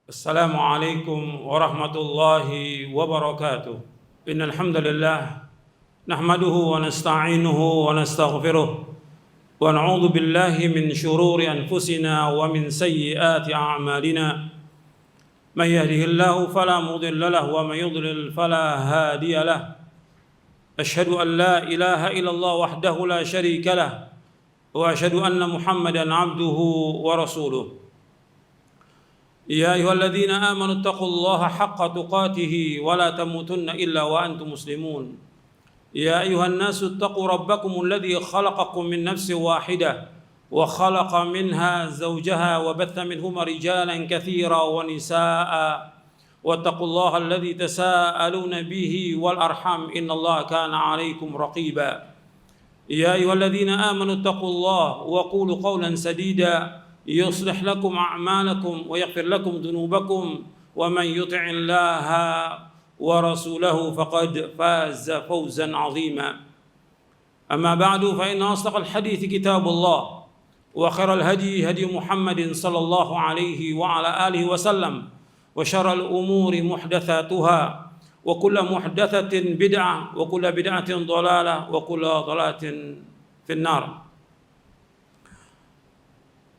السلام عليكم ورحمة الله وبركاته. إن الحمد لله نحمده ونستعينه ونستغفره ونعوذ بالله من شرور أنفسنا ومن سيئات أعمالنا. من يهده الله فلا مضل له ومن يضلل فلا هادي له. أشهد أن لا إله إلا الله وحده لا شريك له وأشهد أن محمدا عبده ورسوله. يا أيها الذين آمنوا اتقوا الله حق تقاته ولا تموتن إلا وأنتم مسلمون. يا أيها الناس اتقوا ربكم الذي خلقكم من نفس واحدة وخلق منها زوجها وبث منهما رجالا كثيرا ونساء واتقوا الله الذي تساءلون به والأرحام إن الله كان عليكم رقيبا. يا أيها الذين آمنوا اتقوا الله وقولوا قولا سديدا يصلح لكم أعمالكم ويغفر لكم ذنوبكم ومن يطع الله ورسوله فقد فاز فوزا عظيما. أما بعد فإن أصدق الحديث كتاب الله وخير الهدي هدي محمد صلى الله عليه وعلى آله وسلم وشر الأمور محدثاتها وكل محدثة بدعة وكل بدعة ضلالة وكل ضلالة في النار.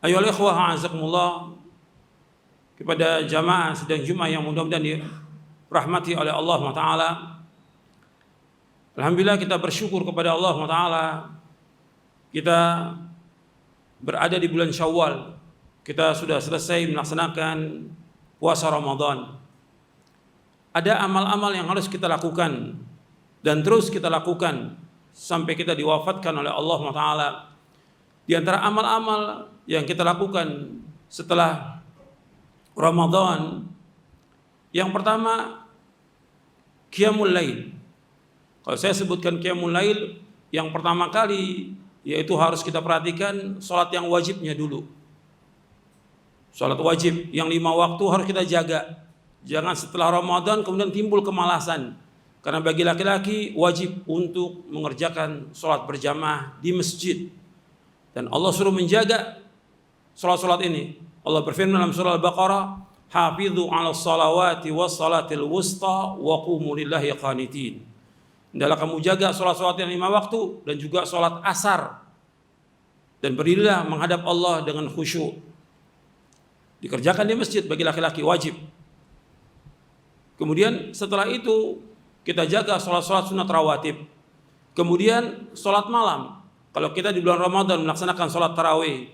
Ayolah ikhwah a'azakumullah, kepada jamaah sedang Jumat yang mudah-mudahan dirahmati oleh Allah Ta'ala. Alhamdulillah kita bersyukur kepada Allah Ta'ala. Kita berada di bulan Syawal. Kita sudah selesai melaksanakan puasa Ramadan. Ada amal-amal yang harus kita lakukan dan terus kita lakukan sampai kita diwafatkan oleh Allah Ta'ala. Di antara amal-amal yang kita lakukan setelah Ramadan, yang pertama Qiyamul Lail. Kalau saya sebutkan Qiyamul Lail, yang pertama kali yaitu harus kita perhatikan salat yang wajibnya dulu. Salat wajib yang 5 waktu harus kita jaga. Jangan setelah Ramadan kemudian timbul kemalasan. Karena bagi laki-laki wajib untuk mengerjakan salat berjamaah di masjid. Dan Allah suruh menjaga salat-salat ini. Allah berfirman dalam surah Al-Baqarah, "Hafidhu 'alas salawati was salatil wusta wa qumu lillahi qanitin." Hendaklah kamu jaga salat-salat yang 5 waktu dan juga salat asar. Dan berdirilah menghadap Allah dengan khusyuk. Dikerjakan di masjid bagi laki-laki wajib. Kemudian setelah itu kita jaga salat-salat sunat rawatib. Kemudian salat malam. Kalau kita di bulan Ramadan melaksanakan salat tarawih,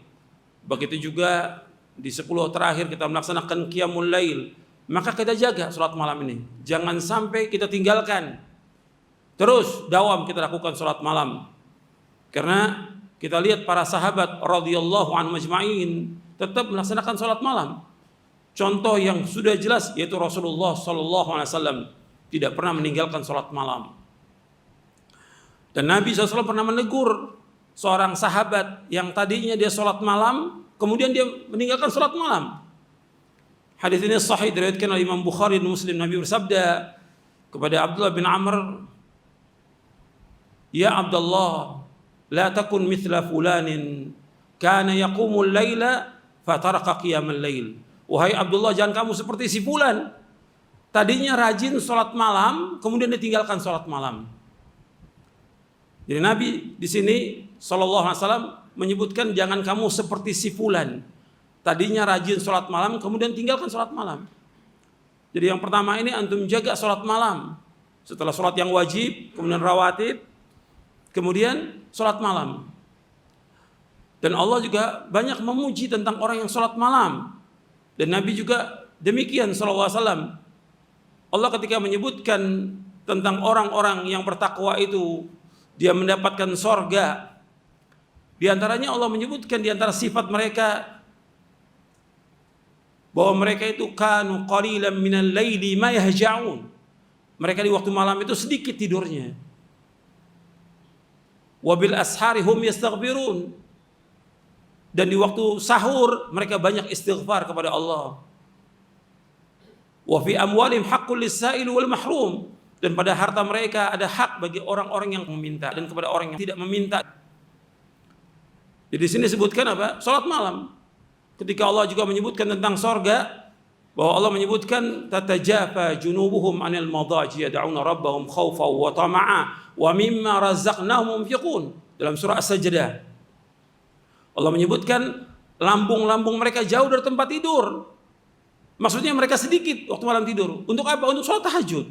begitu juga di 10 terakhir kita melaksanakan Qiyamul Lail, maka kita jaga salat malam ini. Jangan sampai kita tinggalkan. Terus dawam kita lakukan salat malam. Karena kita lihat para sahabat radhiyallahu anhum ajma'in tetap melaksanakan salat malam. Contoh yang sudah jelas yaitu Rasulullah sallallahu alaihi wasallam tidak pernah meninggalkan salat malam. Dan Nabi SAW pernah menegur seorang sahabat yang tadinya dia sholat malam, kemudian dia meninggalkan sholat malam. Hadis ini sahih diriwayatkan oleh Imam Bukhari dan Muslim. Nabi bersabda kepada Abdullah bin Amr, "Ya Abdullah, la takun mithla fulanin kana yaqumul laila fataraka qiyamul lail." Wahai Abdullah, jangan kamu seperti si fulan. Tadinya rajin sholat malam, kemudian ditinggalkan sholat malam. Jadi Nabi di sini sallallahu alaihi wasallam menyebutkan jangan kamu seperti si fulan. Tadinya rajin sholat malam, kemudian tinggalkan sholat malam. Jadi yang pertama ini antum jaga sholat malam. Setelah sholat yang wajib, kemudian rawatib, kemudian sholat malam. Dan Allah juga banyak memuji tentang orang yang sholat malam. Dan Nabi juga demikian sallallahu alaihi wasallam. Allah ketika menyebutkan tentang orang-orang yang bertakwa itu, dia mendapatkan sorga. Di antaranya Allah menyebutkan di antara sifat mereka bahwa mereka itu kanu qalilan minal laili ma yahja'un. Mereka di waktu malam itu sedikit tidurnya. Wa bil ashari hum yastaghfirun. Dan di waktu sahur mereka banyak istighfar kepada Allah. Wa fi amwalihim haqqul lis-sa'il wal mahrum. Dan pada harta mereka ada hak bagi orang-orang yang meminta dan kepada orang yang tidak meminta. Jadi di sini disebutkan apa? Salat malam. Ketika Allah juga menyebutkan tentang sorga, bahwa Allah menyebutkan tatajafa junubuhum 'anil madaji yad'una rabbahum khaufan wa tama'a wa mimma razaqnahum yunfiqun. Dalam surah As-Sajdah Allah menyebutkan lambung-lambung mereka jauh dari tempat tidur. Maksudnya mereka sedikit waktu malam tidur. Untuk apa? Untuk sholat tahajud.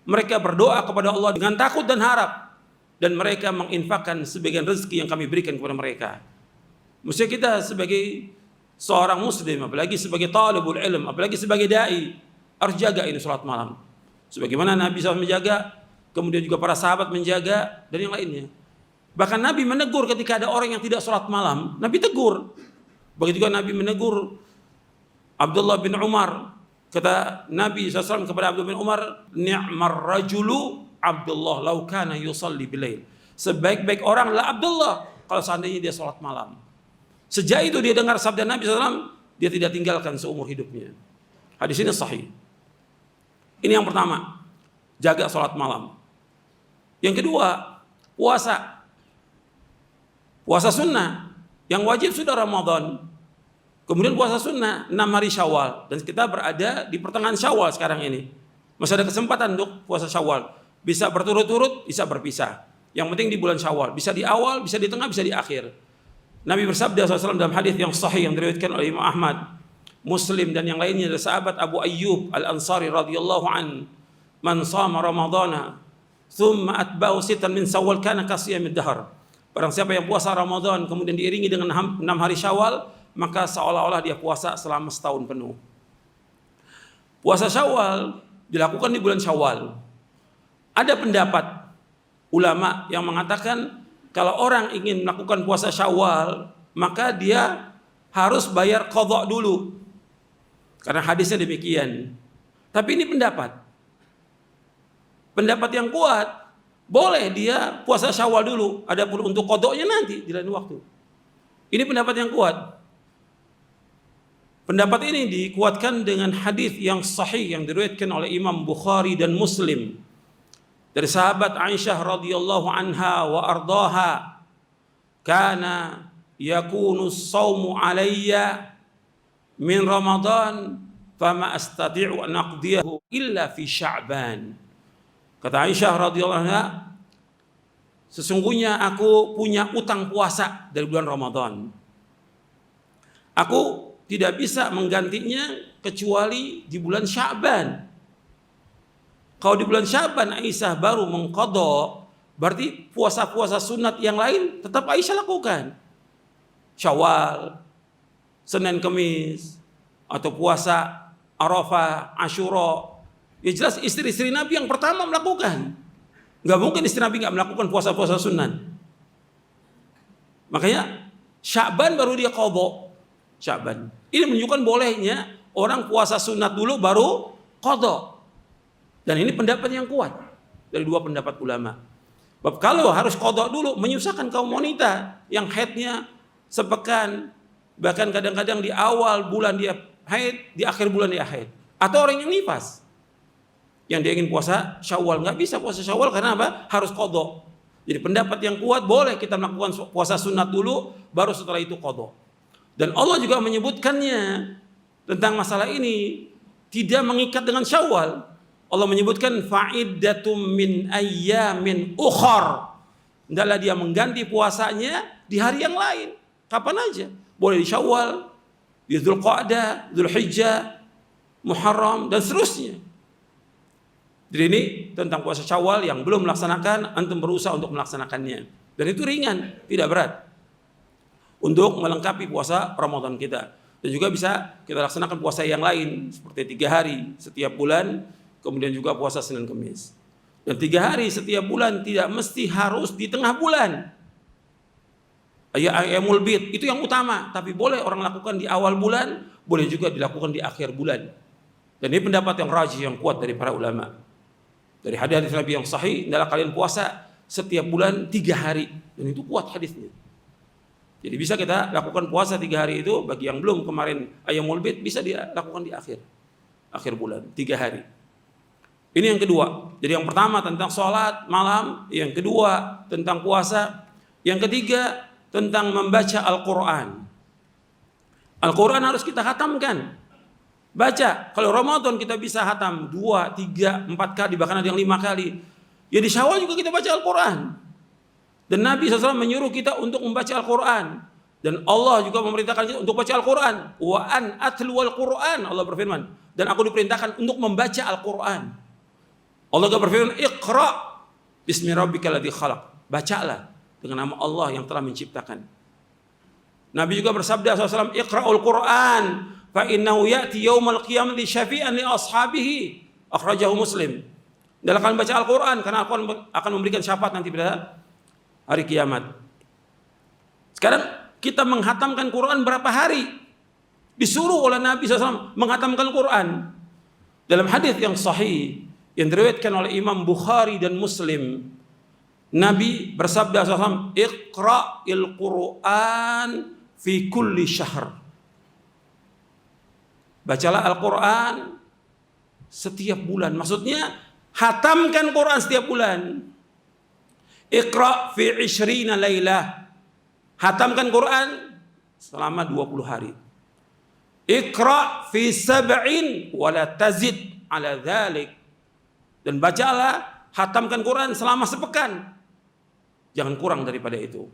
Mereka berdoa kepada Allah dengan takut dan harap. Dan mereka menginfakkan sebagian rezeki yang kami berikan kepada mereka. Mesti kita sebagai seorang muslim, apalagi sebagai talibul ilm, apalagi sebagai da'i, harus jaga ini sholat malam. Sebagaimana Nabi SAW menjaga, kemudian juga para sahabat menjaga, dan yang lainnya. Bahkan Nabi menegur ketika ada orang yang tidak sholat malam. Nabi tegur. Begitu juga Nabi menegur Abdullah bin Umar. Kata Nabi SAW kepada Abdullah bin Umar, ni'mar rajulu Abdullah lau kana yusalli bilail. Sebaik-baik orang lah Abdullah kalau seandainya dia sholat malam. Sejak itu dia dengar sabda Nabi SAW, dia tidak tinggalkan seumur hidupnya. Hadis ini sahih. Ini yang pertama, jaga sholat malam. Yang kedua, puasa. Puasa sunnah. Yang wajib sudah Ramadan. Kemudian puasa sunnah 6 hari Syawal. Dan kita berada di pertengahan Syawal sekarang ini. Masih ada kesempatan untuk puasa Syawal. Bisa berturut-turut, bisa berpisah. Yang penting di bulan Syawal. Bisa di awal, bisa di tengah, bisa di akhir. Nabi bersabda SAW dalam hadis yang sahih yang diriwayatkan oleh Imam Ahmad, Muslim dan yang lainnya dari sahabat Abu Ayyub Al-Ansari radhiyallahu an, "Man shama Ramadhana, thumma atba'u sittan min Syawal kana kasiyamid dahr." Barang siapa yang puasa Ramadan kemudian diiringi dengan 6 hari Syawal, maka seolah-olah dia puasa selama setahun penuh. Puasa Syawal dilakukan di bulan Syawal. Ada pendapat ulama yang mengatakan kalau orang ingin melakukan puasa Syawal, maka dia harus bayar qadha dulu. Karena hadisnya demikian. Tapi ini pendapat. Pendapat yang kuat, boleh dia puasa Syawal dulu. Adapun untuk qadhanya nanti di lain waktu. Ini pendapat yang kuat. Pendapat ini dikuatkan dengan hadis yang sahih yang diriwayatkan oleh Imam Bukhari dan Muslim dari sahabat Aisyah radhiyallahu anha wa ardaha, kana yakunu as-shaumu alayya min Ramadan fama astati'u an aqdiyahu illa fi Sya'ban. Kata Aisyah radhiyallahu anha, sesungguhnya aku punya utang puasa dari bulan Ramadan. Aku tidak bisa menggantinya kecuali di bulan Sya'ban. Kalau di bulan Sya'ban Aisyah baru mengqadha, berarti puasa-puasa sunat yang lain tetap Aisyah lakukan. Syawal, Senin Kemis, atau puasa Arafah, Asyura. Ya jelas istri-istri Nabi yang pertama melakukan. Gak mungkin istri Nabi gak melakukan puasa-puasa sunat. Makanya Sya'ban baru dia qadha. Sya'ban. Ini menunjukkan bolehnya orang puasa sunat dulu baru qadha. Dan ini pendapat yang kuat dari dua pendapat ulama. Sebab kalau harus qadha dulu menyusahkan kaum wanita yang haidnya sepekan, bahkan kadang-kadang di awal bulan dia haid, di akhir bulan dia haid. Atau orang yang nifas, yang dia ingin puasa Syawal, nggak bisa puasa Syawal karena apa? Harus qadha. Jadi pendapat yang kuat boleh kita melakukan puasa sunat dulu, baru setelah itu qadha. Dan Allah juga menyebutkannya tentang masalah ini tidak mengikat dengan Syawal. Allah menyebutkan fa'iddatum min ayyamin ukhar. Hendaklah dia mengganti puasanya di hari yang lain. Kapan aja. Boleh di Syawal, di Dzulqa'dah, Dzulhijjah, Muharram dan seterusnya. Jadi ini tentang puasa Syawal yang belum melaksanakan, antum berusaha untuk melaksanakannya. Dan itu ringan, tidak berat. Untuk melengkapi puasa Ramadan kita. Dan juga bisa kita laksanakan puasa yang lain seperti 3 hari setiap bulan, kemudian juga puasa Senin Kemis. Dan 3 hari setiap bulan tidak mesti harus di tengah bulan. Ayyamul bid itu yang utama, tapi boleh orang lakukan di awal bulan, boleh juga dilakukan di akhir bulan. Dan ini pendapat yang rajih yang kuat dari para ulama. Dari hadis Nabi yang sahih, adalah kalian puasa setiap bulan 3 hari, dan itu kuat hadisnya. Jadi bisa kita lakukan puasa 3 hari itu, bagi yang belum kemarin Ayyamul bid bisa dia lakukan di akhir bulan 3 hari. Ini yang kedua. Jadi yang pertama tentang sholat malam, yang kedua tentang puasa, yang ketiga tentang membaca Al-Quran. Al-Quran harus kita khatamkan. Baca. Kalau Ramadan kita bisa hatam 2, 3, 4 kali, bahkan ada yang 5 kali. Ya di Syawal juga kita baca Al-Quran. Dan Nabi SAW menyuruh kita untuk membaca Al-Quran. Dan Allah juga memerintahkan kita untuk baca Al-Quran. Wa an atlu al-Quran. Allah berfirman. Dan aku diperintahkan untuk membaca Al-Quran. Allah juga berfirman, Iqra bismi rabbikal ladzi khalaq. Bacalah dengan nama Allah yang telah menciptakan. Nabi juga bersabda SAW, Iqra'ul Quran fa innahu ya'ti yaumal qiyamati syafi'an li ashabihi. Akhrajahu Muslim. Dalam kalian baca Al-Quran karena akan memberikan syafaat nanti pada hari kiamat. Sekarang kita menghatamkan Quran berapa hari? Disuruh oleh Nabi SAW menghatamkan Quran. Dalam hadis yang sahih yang diriwayatkan oleh Imam Bukhari dan Muslim, Nabi bersabda SAW, Iqra'il Quran fi kulli syahr. Bacalah Al-Quran setiap bulan. Maksudnya hatamkan Quran setiap bulan. Iqra' fi 20 lailah. Hatamkan Quran selama 20 hari. Iqra' fi 7 wa la tazid ala dzalik. Dan bacalah, hatamkan Quran selama sepekan. Jangan kurang daripada itu.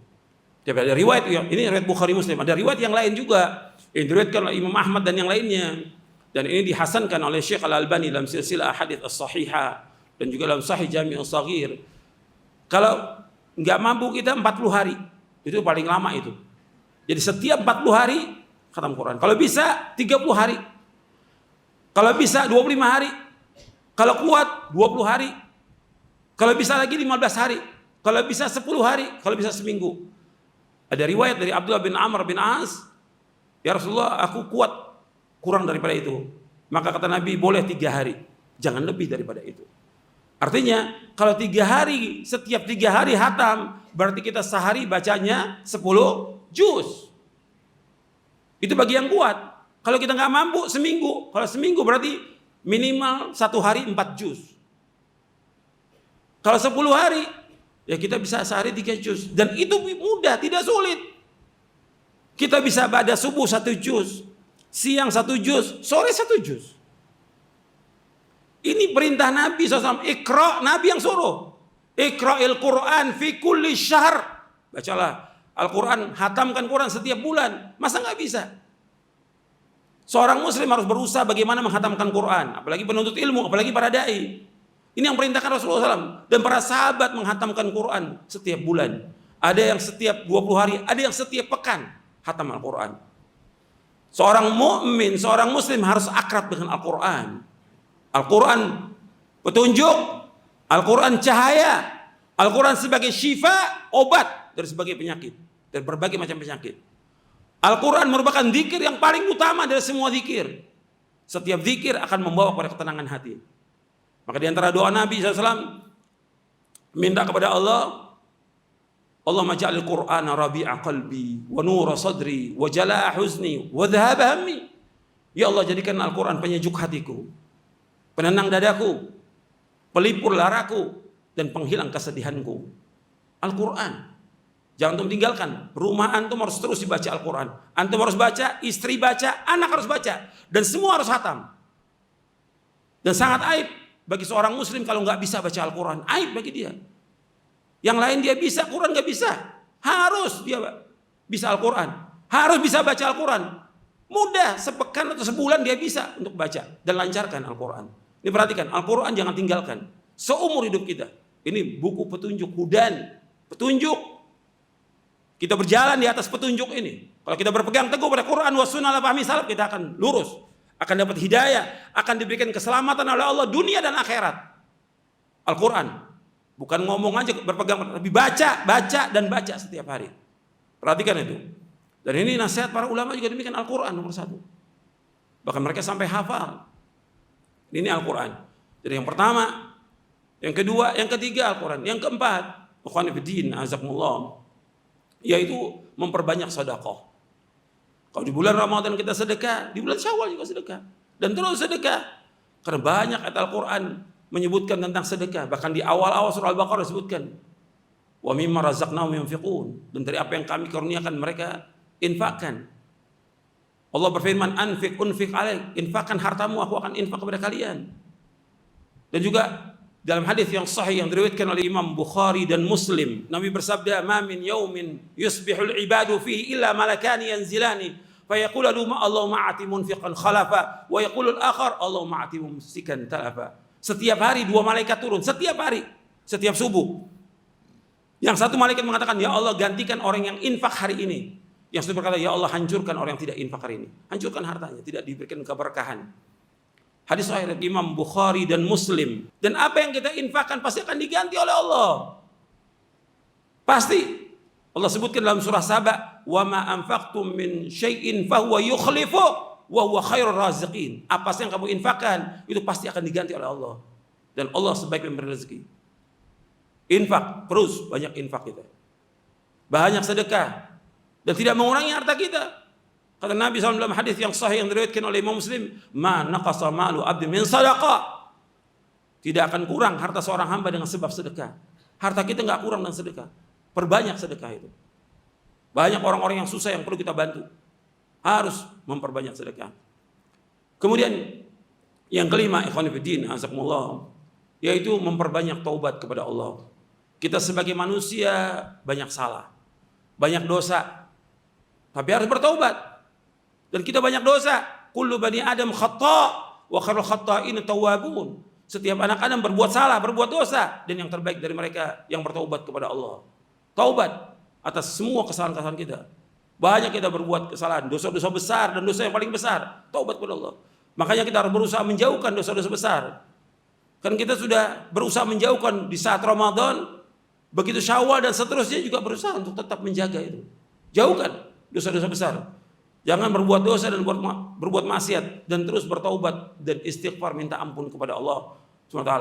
Ada riwayat, ini riwayat Bukhari Muslim. Ada riwayat yang lain juga yang diriwayatkan oleh Imam Ahmad dan yang lainnya. Dan ini dihasankan oleh Syekh Al-Albani dalam silsilah hadits as-sahihah dan juga dalam Sahih Jami' as-Shaghir. Kalau nggak mampu kita 40 hari, itu paling lama itu. Jadi setiap 40 hari khatam Quran. Kalau bisa 30 hari. Kalau bisa 25 hari. Kalau kuat 20 hari. Kalau bisa lagi 15 hari. Kalau bisa 10 hari. Kalau bisa seminggu. Ada riwayat dari Abdullah bin Amr bin As, ya Rasulullah, aku kuat kurang daripada itu. Maka kata Nabi, boleh 3 hari. Jangan lebih daripada itu. Artinya, kalau 3 hari, setiap 3 hari hatam, berarti kita sehari bacanya 10 juz. Itu bagi yang kuat. Kalau kita nggak mampu, seminggu. Kalau seminggu berarti minimal 1 hari 4 juz. Kalau 10 hari, ya kita bisa sehari 3 juz. Dan itu mudah, tidak sulit. Kita bisa pada subuh 1 juz, siang 1 juz, sore 1 juz. Ini perintah Nabi SAW. Iqra', Nabi yang suruh. Iqra'il Quran fi kulli syahr. Bacalah Al-Quran, hatamkan Quran setiap bulan. Masa nggak bisa? Seorang muslim harus berusaha bagaimana menghatamkan Quran. Apalagi penuntut ilmu, apalagi para da'i. Ini yang perintahkan Rasulullah SAW. Dan para sahabat menghatamkan Quran setiap bulan. Ada yang setiap 20 hari, ada yang setiap pekan hatam Al-Quran. Seorang mukmin, seorang muslim harus akrab dengan Al-Quran. Al-Quran petunjuk, Al-Quran cahaya, Al-Quran sebagai syifa, obat dari sebagai penyakit, dari berbagai macam penyakit. Al-Quran merupakan zikir yang paling utama dari semua zikir. Setiap zikir akan membawa kepada ketenangan hati. Maka di antara doa Nabi SAW, minta kepada Allah, Allahumma ja'alil Qur'ana rabi'a qalbi, wa nura sadri, wa jala'a huzni, wa dhahaba hammi. Ya Allah, jadikan Al-Quran penyejuk hatiku, penenang dadaku, pelipur laraku, dan penghilang kesedihanku. Al-Quran. Jangan antum tinggalkan. Rumah antum harus terus dibaca Al-Quran. Antum harus baca, istri baca, anak harus baca. Dan semua harus hatam. Dan sangat aib bagi seorang muslim kalau nggak bisa baca Al-Quran. Aib bagi dia. Yang lain dia bisa, Quran nggak bisa. Harus dia bisa Al-Quran. Harus bisa baca Al-Quran. Mudah, sepekan atau sebulan dia bisa untuk baca dan lancarkan Al-Quran. Ini perhatikan, Al-Quran jangan tinggalkan. Seumur hidup kita. Ini buku petunjuk, hudan, petunjuk. Kita berjalan di atas petunjuk ini. Kalau kita berpegang teguh pada Quran wa sunnah ala fahmi salaf, kita akan lurus. Akan dapat hidayah. Akan diberikan keselamatan oleh Allah dunia dan akhirat. Al-Quran. Bukan ngomong aja berpegang, tapi baca, baca, dan baca setiap hari. Perhatikan itu. Dan ini nasihat para ulama juga demikian, Al-Quran nomor 1. Bahkan mereka sampai hafal. Ini Al-Quran. Jadi yang pertama, yang kedua, yang ketiga Al-Quran. Yang keempat, ikhwan fillah, azakumullah, yaitu memperbanyak sedekah. Kalau di bulan Ramadan kita sedekah, di bulan Syawal juga sedekah. Dan terus sedekah. Karena banyak ayat Al-Quran menyebutkan tentang sedekah. Bahkan di awal-awal surah Al-Baqarah disebutkan, wa mimma razaqnahum yunfiqun. Dan dari apa yang kami karuniakan mereka infakkan. Allah berfirman, anfiq unfiq alaik, infakkan hartamu, aku akan infak kepada kalian. Dan juga dalam hadis yang sahih yang diriwayatkan oleh Imam Bukhari dan Muslim, Nabi bersabda, "Ma min yaumin yusbihul ibadu fihi illa malakani yanzilani, fa yaqulu Allahumma a'ti munfiqan khalafa, wa yaqulu al-akhar Allahumma a'ti mumsikan talafa." Setiap hari dua malaikat turun, setiap hari, setiap subuh. Yang satu malaikat mengatakan, "Ya Allah, gantikan orang yang infak hari ini." Yang satu berkata, "Ya Allah, hancurkan orang yang tidak infak hari ini. Hancurkan hartanya, tidak diberikan keberkahan." Hadis sahih dari Imam Bukhari dan Muslim. Dan apa yang kita infakkan pasti akan diganti oleh Allah. Pasti. Allah sebutkan dalam surah Saba, "Wa ma anfaqtum min syai'in fahuwa yukhlifu wa huwa khairur raziqin." Apa yang kamu infakkan itu pasti akan diganti oleh Allah. Dan Allah sebaik pemberi rezeki. Infak, terus banyak infak kita. Banyak sedekah. Dan tidak mengurangi harta kita. Kata Nabi SAW dalam hadis yang sahih yang diriwayatkan oleh Imam Muslim, "Ma naqasa malu abdi min sadaqah." Tidak akan kurang harta seorang hamba dengan sebab sedekah. Harta kita nggak kurang dengan sedekah. Perbanyak sedekah itu. Banyak orang-orang yang susah yang perlu kita bantu. Harus memperbanyak sedekah. Kemudian yang kelima, ikhwan fillah, azakumullah, yaitu memperbanyak taubat kepada Allah. Kita sebagai manusia banyak salah, banyak dosa. Tapi harus bertaubat. Dan kita banyak dosa. Kullu bani Adam khata' wa khairul khata'in tawwabun. Setiap anak Adam berbuat salah, berbuat dosa, dan yang terbaik dari mereka yang bertaubat kepada Allah. Taubat atas semua kesalahan-kesalahan kita. Banyak kita berbuat kesalahan, dosa-dosa besar dan dosa yang paling besar. Taubat kepada Allah. Makanya kita harus berusaha menjauhkan dosa-dosa besar. Kan kita sudah berusaha menjauhkan di saat Ramadan, begitu Syawal dan seterusnya juga berusaha untuk tetap menjaga itu. Jauhkan dosa-dosa besar. Jangan berbuat dosa dan berbuat maksiat, dan terus bertaubat dan istighfar minta ampun kepada Allah SWT.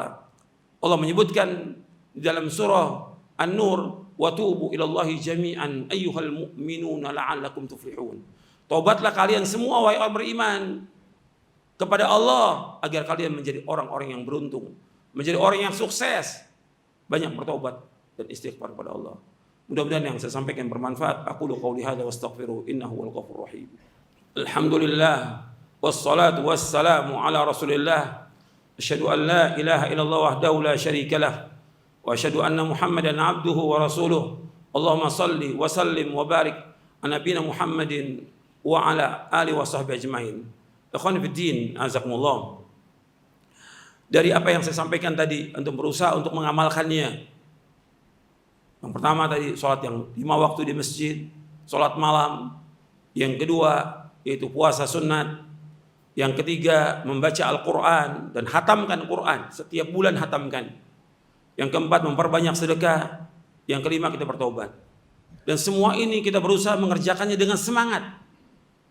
Allah menyebutkan di dalam surah An-Nur, "Wa tubu ilallahi jami'an ayyuhal mu'minuna la'allakum tuflihun." Taubatlah kalian semua wahai orang beriman kepada Allah agar kalian menjadi orang-orang yang beruntung, menjadi orang yang sukses. Banyak bertaubat dan istighfar kepada Allah. Mudah-mudahan yang saya sampaikan bermanfaat. Aqulu qouli hadza wastaghfiru innahu wal ghafurur rahim. Alhamdulillah wassalatu wassalamu ala Rasulillah. Asyhadu an la ilaha illallah wahdahu la syarikalah wa asyhadu anna Muhammadan abduhu wa rasuluh. Allahumma salli wa sallim wa barik ala nabiyina Muhammadin wa ala alihi wa sahbihi ajmain. Ikhwan fillah, azakumullah. Dari apa yang saya sampaikan tadi, untuk berusaha untuk mengamalkannya. Yang pertama tadi sholat yang 5 waktu di masjid, sholat malam. Yang kedua yaitu puasa sunat. Yang ketiga membaca Al-Quran dan hatamkan Quran, setiap bulan hatamkan. Yang keempat memperbanyak sedekah. Yang kelima kita bertobat. Dan semua ini kita berusaha mengerjakannya dengan semangat.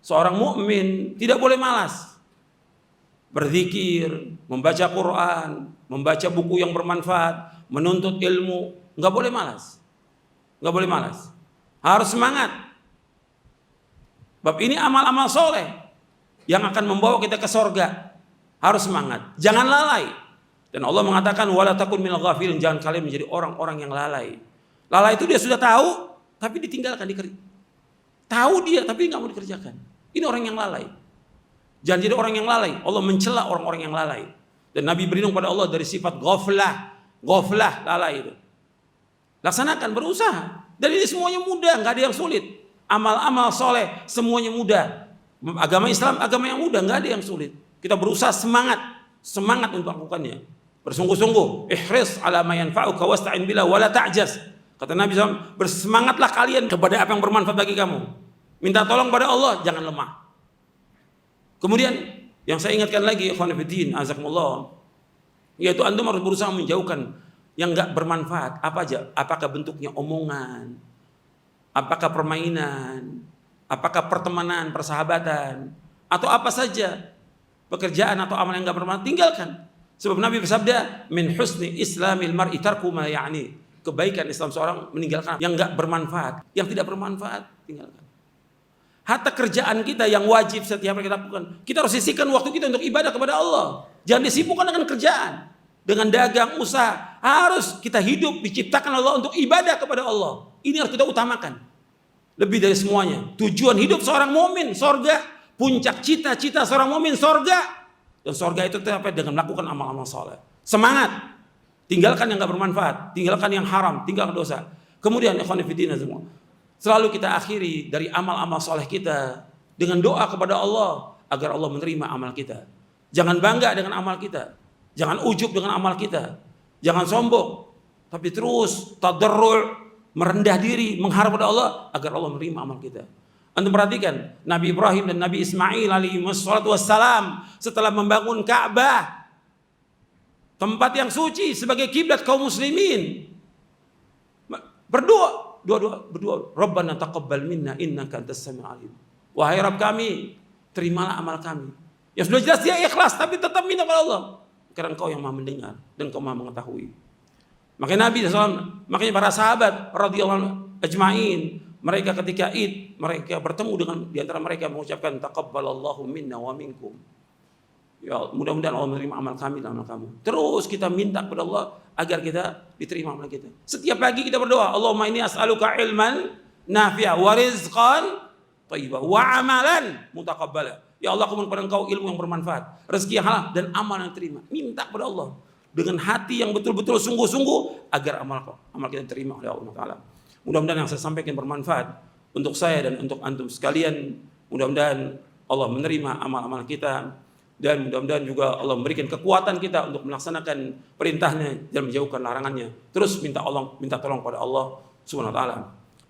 Seorang mukmin tidak boleh malas. Berzikir, membaca Quran, membaca buku yang bermanfaat, menuntut ilmu, nggak boleh malas. Nggak boleh malas. Harus semangat. Bab ini amal-amal soleh yang akan membawa kita ke sorga. Harus semangat. Jangan lalai. Dan Allah mengatakan, wala takun minal ghafilin, jangan kalian menjadi orang-orang yang lalai. Lalai itu dia sudah tahu, tapi ditinggalkan. Tahu dia, tapi nggak mau dikerjakan. Ini orang yang lalai. Jangan jadi orang yang lalai. Allah mencela orang-orang yang lalai. Dan Nabi berlindung pada Allah dari sifat ghaflah, lalai itu. Laksanakan, berusaha. Dan ini semuanya mudah, nggak ada yang sulit. Amal-amal soleh semuanya mudah. Agama Islam agama yang mudah, nggak ada yang sulit. Kita berusaha semangat untuk melakukannya. Bersungguh-sungguh. Ihris ala ma yanfa'uka wasta'in billah wala ta'jaz. Kata Nabi SAW, bersemangatlah kalian kepada apa yang bermanfaat bagi kamu. Minta tolong pada Allah, jangan lemah. Kemudian yang saya ingatkan lagi, ikhwan fillah, azakumullah, yaitu antum harus berusaha menjauhkan yang enggak bermanfaat. Apa aja? Apakah bentuknya omongan? Apakah permainan? Apakah pertemanan, persahabatan? Atau apa saja pekerjaan atau amal yang enggak bermanfaat, tinggalkan. Sebab Nabi bersabda, min husni islamil mar'i tarku ma ya'ni. Kebaikan Islam seorang meninggalkan yang enggak bermanfaat, yang tidak bermanfaat, tinggalkan. Hatta kerjaan kita yang wajib setiap hari kita lakukan, kita harus sisihkan waktu kita untuk ibadah kepada Allah. Jangan disibukkan dengan kerjaan, dengan dagang, usaha. Harus kita hidup diciptakan Allah untuk ibadah kepada Allah. Ini harus kita utamakan. Lebih dari semuanya. Tujuan hidup seorang mukmin, surga, puncak cita-cita seorang mukmin sorga. Dan sorga itu tercapai dengan melakukan amal-amal soleh. Semangat. Tinggalkan yang gak bermanfaat, tinggalkan yang haram, tinggalkan dosa. Kemudian ikhwan fillah semua, selalu kita akhiri dari amal-amal soleh kita dengan doa kepada Allah agar Allah menerima amal kita. Jangan bangga dengan amal kita, jangan ujub dengan amal kita, jangan sombong, tapi terus tadarru', merendah diri, mengharap pada Allah agar Allah menerima amal kita. Antum perhatikan Nabi Ibrahim dan Nabi Ismail alaihi wassalam setelah membangun Ka'bah, tempat yang suci sebagai kiblat kaum muslimin, berdoa, Rabbana taqabbal minna innaka antas samiul alim. Wahai Rabb kami, terimalah amal kami. Ya sudah jelas dia ikhlas tapi tetap minta kepada Allah. Karena Engkau yang Maha mendengar dan Engkau Maha mengetahui. Makanya Nabi SAW, makanya para sahabat radhiyallahu anhum ajma'in, mereka ketika Id, mereka bertemu dengan di antara mereka mengucapkan taqabbalallahu minna wa minkum. Ya, mudah-mudahan Allah menerima amal kami dan amal kamu. Terus kita minta kepada Allah agar kita diterima amal kita. Setiap pagi kita berdoa, Allahumma inni as'aluka ilman nafi'a wa rizqan thayyiban wa amalan mutaqabbala. Ya Allah, aku mohon kepada Engkau ilmu yang bermanfaat, rezeki yang halal dan amal yang terima. Minta kepada Allah dengan hati yang betul-betul sungguh-sungguh agar amal kita diterima oleh Allah Taala. Mudah-mudahan yang saya sampaikan bermanfaat untuk saya dan untuk antum sekalian. Mudah-mudahan Allah menerima amal-amal kita dan mudah-mudahan juga Allah memberikan kekuatan kita untuk melaksanakan perintahnya dan menjauhkan larangannya. Terus minta tolong pada Allah Subhanahu wa taala.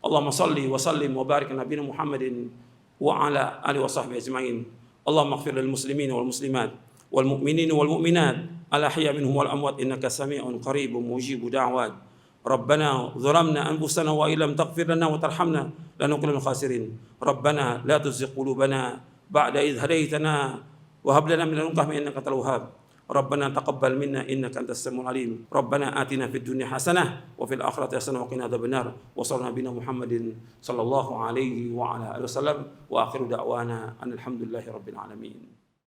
Allahumma shalli wa sallim wa barik ala nabiyina Muhammadin wa ala alihi wa sahbihi ajma'in. Allahumma ighfir lil muslimin wal muslimat wal mu'minin wal mu'minat al ahya minhum wal amwat innaka sami'un qaribun mujibud da'wat. ربنا ظلمنا أنفسنا وإن لم تغفر لنا وترحمنا لنكن من الخاسرين ربنا لا تزغ قلوبنا بعد إذ هديتنا وهب لنا من لدنك رحمة إنك أنت الوهاب ربنا تقبل منا إنك أنت السميع العليم ربنا آتنا في الدنيا حسنة وفي الآخرة حسنة وقنا عذاب النار وصلى نبينا محمد صلى الله عليه وعلى آله وسلم وآخر دعوانا أن الحمد لله رب العالمين.